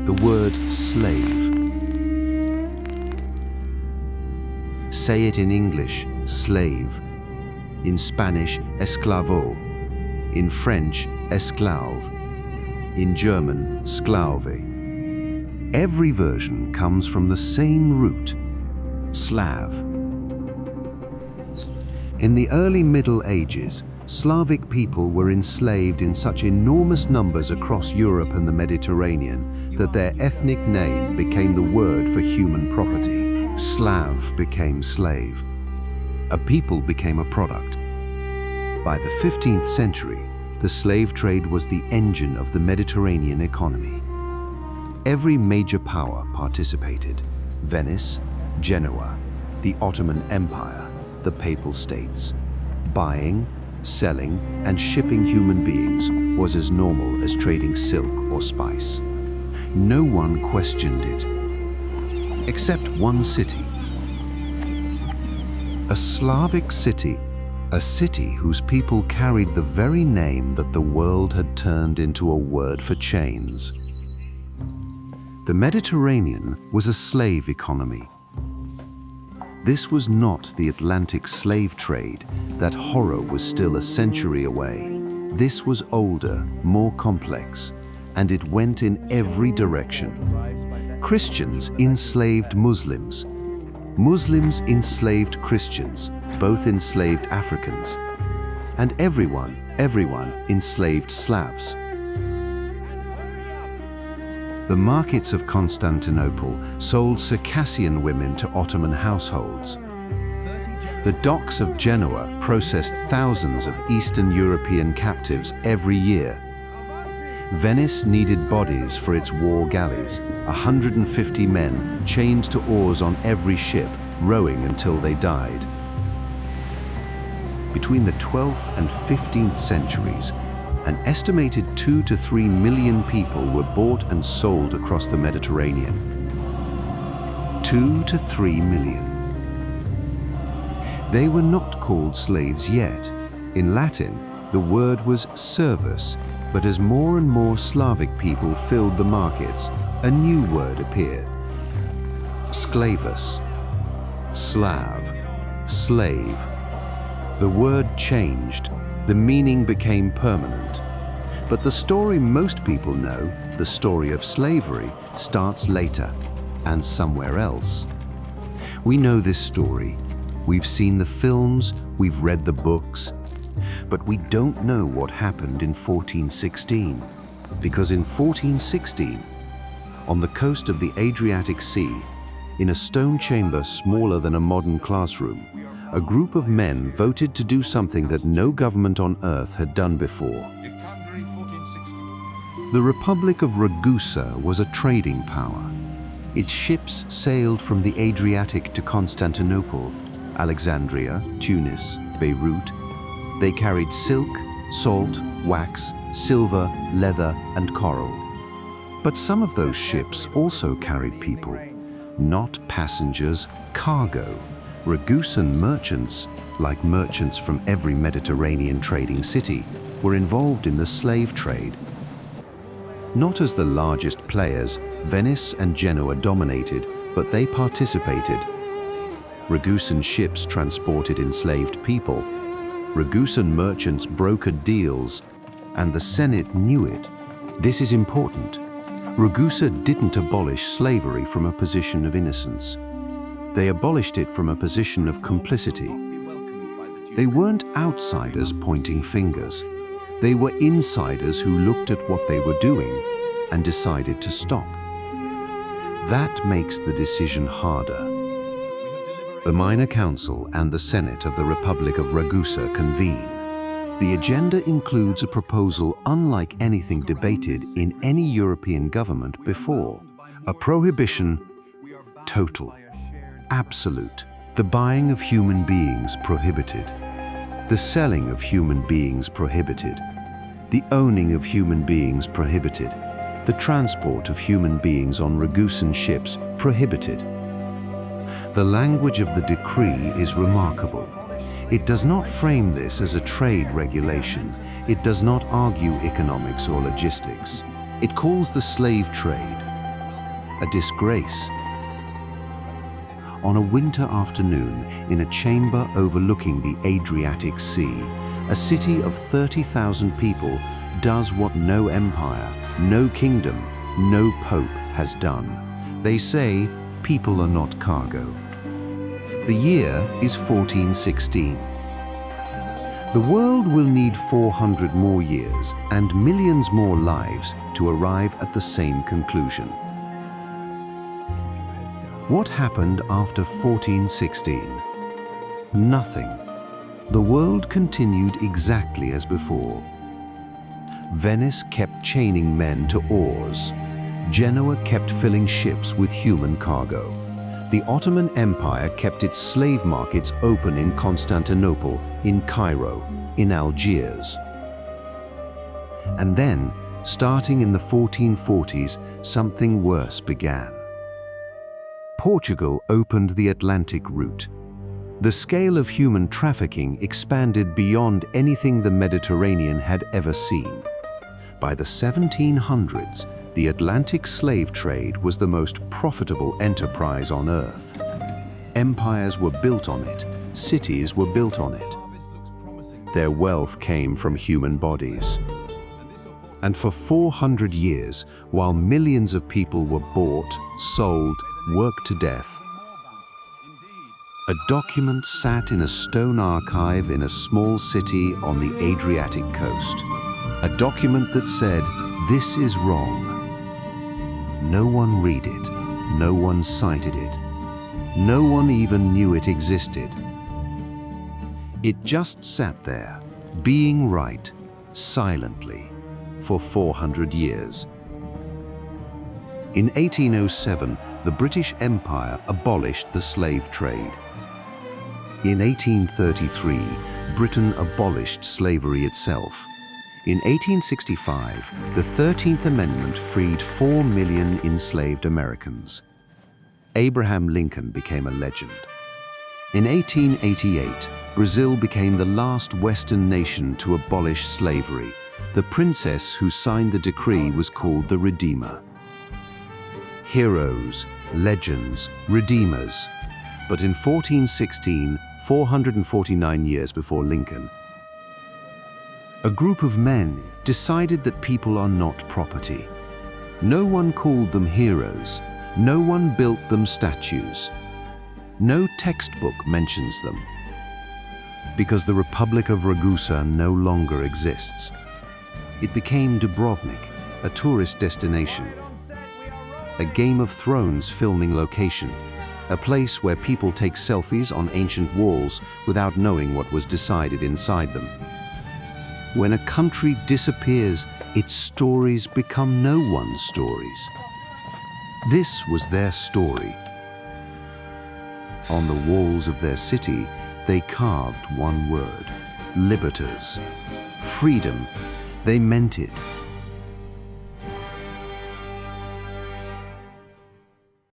the word slave. Say it in English, slave. In Spanish, esclavo. In French, esclave. In German, sklave. Every version comes from the same root, Slav. In the early Middle Ages, Slavic people were enslaved in such enormous numbers across Europe and the Mediterranean that their ethnic name became the word for human property. Slav became slave. A people became a product. By the 15th century, the slave trade was the engine of the Mediterranean economy. Every major power participated: Venice, Genoa, the Ottoman Empire, the Papal States. Buying, selling, and shipping human beings was as normal as trading silk or spice. No one questioned it, except one city. A Slavic city, a city whose people carried the very name that the world had turned into a word for chains. The Mediterranean was a slave economy. This was not the Atlantic slave trade. That horror was still a century away. This was older, more complex, and it went in every direction. Christians enslaved Muslims. Muslims enslaved Christians, both enslaved Africans. And everyone enslaved Slavs. The markets of Constantinople sold Circassian women to Ottoman households. The docks of Genoa processed thousands of Eastern European captives every year. Venice needed bodies for its war galleys, 150 men chained to oars on every ship, rowing until they died. Between the 12th and 15th centuries, an estimated 2 to 3 million people were bought and sold across the Mediterranean. 2 to 3 million. They were not called slaves yet. In Latin, the word was servus, but as more and more Slavic people filled the markets, a new word appeared. Sklavus. Slav. Slave. The word changed. The meaning became permanent. But the story most people know, the story of slavery, starts later, and somewhere else. We know this story. We've seen the films, we've read the books, but we don't know what happened in 1416, because in 1416, on the coast of the Adriatic Sea, in a stone chamber smaller than a modern classroom, a group of men voted to do something that no government on earth had done before. The Republic of Ragusa was a trading power. Its ships sailed from the Adriatic to Constantinople, Alexandria, Tunis, Beirut. They carried silk, salt, wax, silver, leather, and coral. But some of those ships also carried people, not passengers, cargo. Ragusan merchants, like merchants from every Mediterranean trading city, were involved in the slave trade. Not as the largest players, Venice and Genoa dominated, but they participated. Ragusan ships transported enslaved people. Ragusan merchants brokered deals, and the Senate knew it. This is important. Ragusa didn't abolish slavery from a position of innocence. They abolished it from a position of complicity. They weren't outsiders pointing fingers. They were insiders who looked at what they were doing and decided to stop. That makes the decision harder. The Minor Council and the Senate of the Republic of Ragusa convene. The agenda includes a proposal unlike anything debated in any European government before. A prohibition, total, absolute. The buying of human beings prohibited. The selling of human beings prohibited. The owning of human beings prohibited. The transport of human beings on Ragusan ships prohibited. The language of the decree is remarkable. It does not frame this as a trade regulation. It does not argue economics or logistics. It calls the slave trade a disgrace. On a winter afternoon, in a chamber overlooking the Adriatic Sea, a city of 30,000 people does what no empire, no kingdom, no pope has done. They say, people are not cargo. The year is 1416. The world will need 400 more years and millions more lives to arrive at the same conclusion. What happened after 1416? Nothing. The world continued exactly as before. Venice kept chaining men to oars. Genoa kept filling ships with human cargo. The Ottoman Empire kept its slave markets open in Constantinople, in Cairo, in Algiers. And then, starting in the 1440s, something worse began. Portugal opened the Atlantic route. The scale of human trafficking expanded beyond anything the Mediterranean had ever seen. By the 1700s, the Atlantic slave trade was the most profitable enterprise on earth. Empires were built on it, cities were built on it. Their wealth came from human bodies. And for 400 years, while millions of people were bought, sold, worked to death, a document sat in a stone archive in a small city on the Adriatic coast. A document that said, "This is wrong." No one read it, no one cited it, no one even knew it existed. It just sat there, being right, silently, for 400 years. In 1807, the British Empire abolished the slave trade. In 1833, Britain abolished slavery itself. In 1865, the 13th Amendment freed 4 million enslaved Americans. Abraham Lincoln became a legend. In 1888, Brazil became the last Western nation to abolish slavery. The princess who signed the decree was called the Redeemer. Heroes, legends, redeemers. But in 1416, 449 years before Lincoln, a group of men decided that people are not property. No one called them heroes. No one built them statues. No textbook mentions them. Because the Republic of Ragusa no longer exists. It became Dubrovnik, a tourist destination. A Game of Thrones filming location. A place where people take selfies on ancient walls without knowing what was decided inside them. When a country disappears, its stories become no one's stories. This was their story. On the walls of their city, they carved one word: Libertas. Freedom. They meant it.